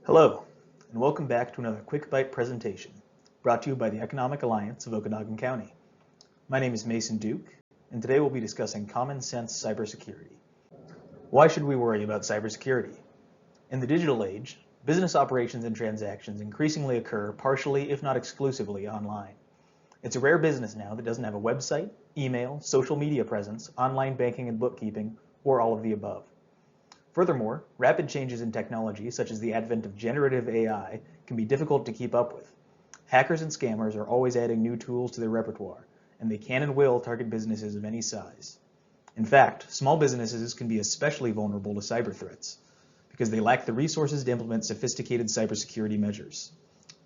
Hello, and welcome back to another Quick Byte presentation, brought to you by the Economic Alliance of Okanagan County. My name is Mason Duke, and today we'll be discussing common sense cybersecurity. Why should we worry about cybersecurity? In the digital age, business operations and transactions increasingly occur partially, if not exclusively, online. It's a rare business now that doesn't have a website, email, social media presence, online banking and bookkeeping, or all of the above. Furthermore, rapid changes in technology, such as the advent of generative AI, can be difficult to keep up with. Hackers and scammers are always adding new tools to their repertoire, and they can and will target businesses of any size. In fact, small businesses can be especially vulnerable to cyber threats because they lack the resources to implement sophisticated cybersecurity measures.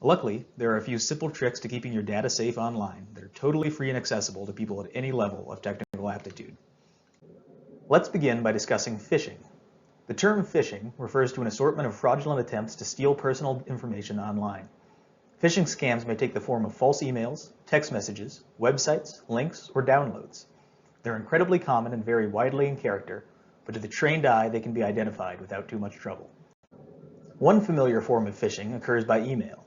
Luckily, there are a few simple tricks to keeping your data safe online that are totally free and accessible to people at any level of technical aptitude. Let's begin by discussing phishing. The term phishing refers to an assortment of fraudulent attempts to steal personal information online. Phishing scams may take the form of false emails, text messages, websites, links, or downloads. They're incredibly common and vary widely in character, but to the trained eye they can be identified without too much trouble. One familiar form of phishing occurs by email.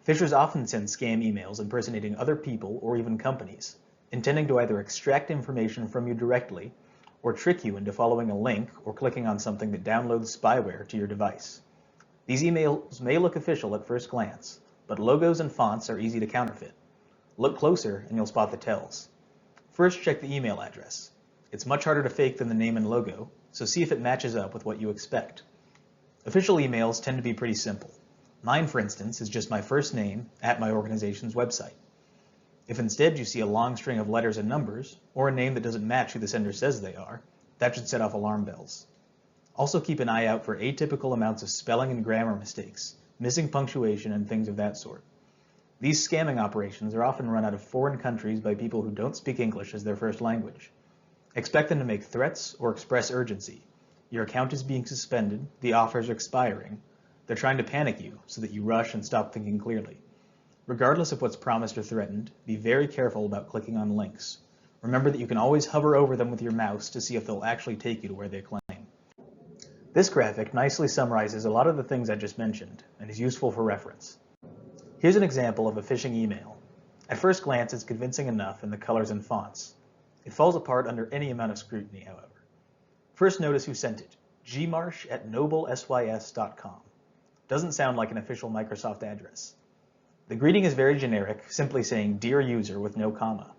Phishers often send scam emails impersonating other people or even companies, intending to either extract information from you directly or trick you into following a link or clicking on something that downloads spyware to your device. These emails may look official at first glance, but logos and fonts are easy to counterfeit. Look closer and you'll spot the tells. First, check the email address. It's much harder to fake than the name and logo, so see if it matches up with what you expect. Official emails tend to be pretty simple. Mine, for instance, is just my first name at my organization's website. If instead you see a long string of letters and numbers, or a name that doesn't match who the sender says they are, that should set off alarm bells. Also keep an eye out for atypical amounts of spelling and grammar mistakes, missing punctuation, and things of that sort. These scamming operations are often run out of foreign countries by people who don't speak English as their first language. Expect them to make threats or express urgency. Your account is being suspended, the offers are expiring. They're trying to panic you so that you rush and stop thinking clearly. Regardless of what's promised or threatened, be very careful about clicking on links. Remember that you can always hover over them with your mouse to see if they'll actually take you to where they claim. This graphic nicely summarizes a lot of the things I just mentioned and is useful for reference. Here's an example of a phishing email. At first glance, it's convincing enough in the colors and fonts. It falls apart under any amount of scrutiny, however. First, notice who sent it. gmarsh@noblesys.com. Doesn't sound like an official Microsoft address. The greeting is very generic, simply saying "Dear user" with no comma.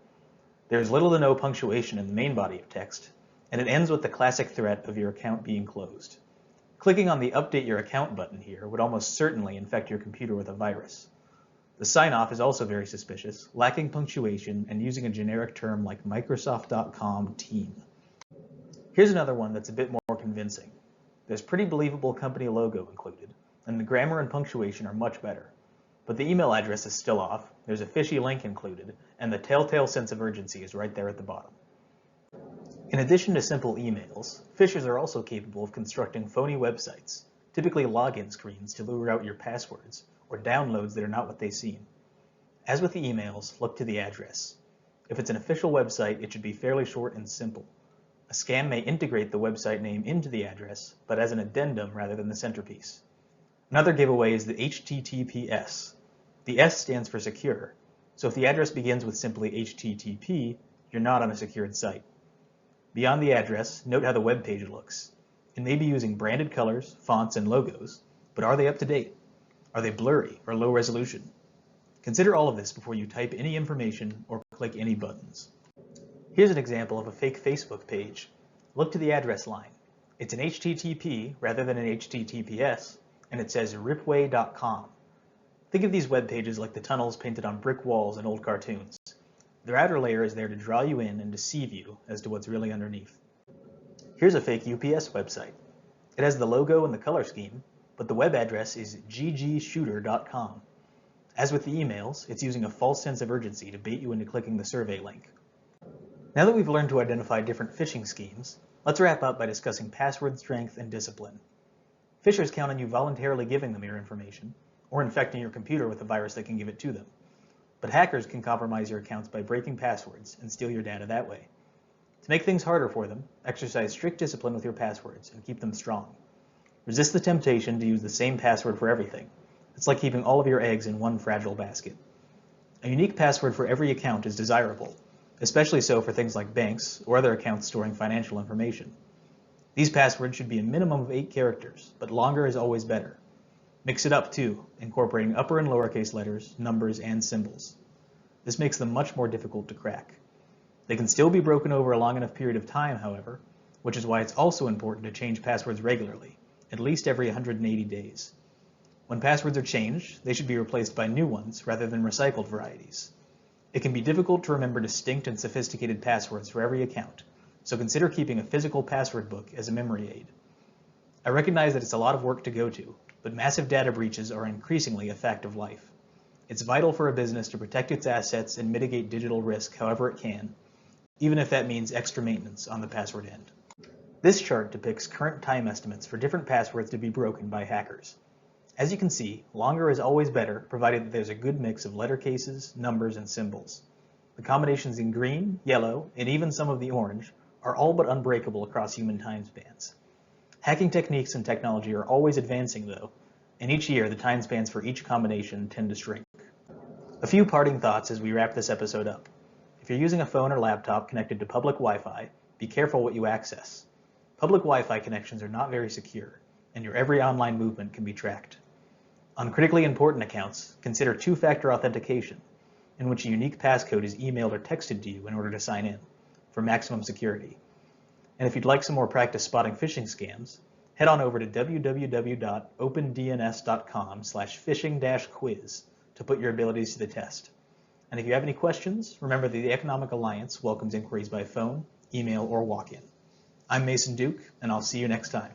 There's little to no punctuation in the main body of text, and it ends with the classic threat of your account being closed. Clicking on the Update Your Account button here would almost certainly infect your computer with a virus. The sign-off is also very suspicious, lacking punctuation and using a generic term like Microsoft.com team. Here's another one that's a bit more convincing. There's pretty believable company logo included, and the grammar and punctuation are much better. But the email address is still off, there's a fishy link included, and the telltale sense of urgency is right there at the bottom. In addition to simple emails, phishers are also capable of constructing phony websites, typically login screens to lure out your passwords, or downloads that are not what they seem. As with the emails, look to the address. If it's an official website, it should be fairly short and simple. A scam may integrate the website name into the address, but as an addendum rather than the centerpiece. Another giveaway is the HTTPS. The S stands for secure, so if the address begins with simply HTTP, you're not on a secured site. Beyond the address, note how the web page looks. It may be using branded colors, fonts, and logos, but are they up to date? Are they blurry or low resolution? Consider all of this before you type any information or click any buttons. Here's an example of a fake Facebook page. Look to the address line. It's an HTTP rather than an HTTPS, and it says ripway.com. Think of these web pages like the tunnels painted on brick walls in old cartoons. Their outer layer is there to draw you in and deceive you as to what's really underneath. Here's a fake UPS website. It has the logo and the color scheme, but the web address is ggshooter.com. As with the emails, it's using a false sense of urgency to bait you into clicking the survey link. Now that we've learned to identify different phishing schemes, let's wrap up by discussing password strength and discipline. Phishers count on you voluntarily giving them your information, or infecting your computer with a virus that can give it to them. But hackers can compromise your accounts by breaking passwords and steal your data that way. To make things harder for them, exercise strict discipline with your passwords and keep them strong. Resist the temptation to use the same password for everything. It's like keeping all of your eggs in one fragile basket. A unique password for every account is desirable, especially so for things like banks or other accounts storing financial information. These passwords should be a minimum of 8 characters, but longer is always better. Mix it up too, incorporating upper and lowercase letters, numbers, and symbols. This makes them much more difficult to crack. They can still be broken over a long enough period of time, however, which is why it's also important to change passwords regularly, at least every 180 days. When passwords are changed, they should be replaced by new ones rather than recycled varieties. It can be difficult to remember distinct and sophisticated passwords for every account, so consider keeping a physical password book as a memory aid. I recognize that it's a lot of work to go to, but massive data breaches are increasingly a fact of life. It's vital for a business to protect its assets and mitigate digital risk however it can, even if that means extra maintenance on the password end. This chart depicts current time estimates for different passwords to be broken by hackers. As you can see, longer is always better, provided that there's a good mix of letter cases, numbers, and symbols. The combinations in green, yellow, and even some of the orange are all but unbreakable across human time spans. Hacking techniques and technology are always advancing though, and each year the time spans for each combination tend to shrink. A few parting thoughts as we wrap this episode up. If you're using a phone or laptop connected to public Wi-Fi, be careful what you access. Public Wi-Fi connections are not very secure, and your every online movement can be tracked. On critically important accounts, consider two-factor authentication, in which a unique passcode is emailed or texted to you in order to sign in, for maximum security. And if you'd like some more practice spotting phishing scams, head on over to www.opendns.com/phishing-quiz to put your abilities to the test. And if you have any questions, remember that the Economic Alliance welcomes inquiries by phone, email, or walk-in. I'm Mason Duke, and I'll see you next time.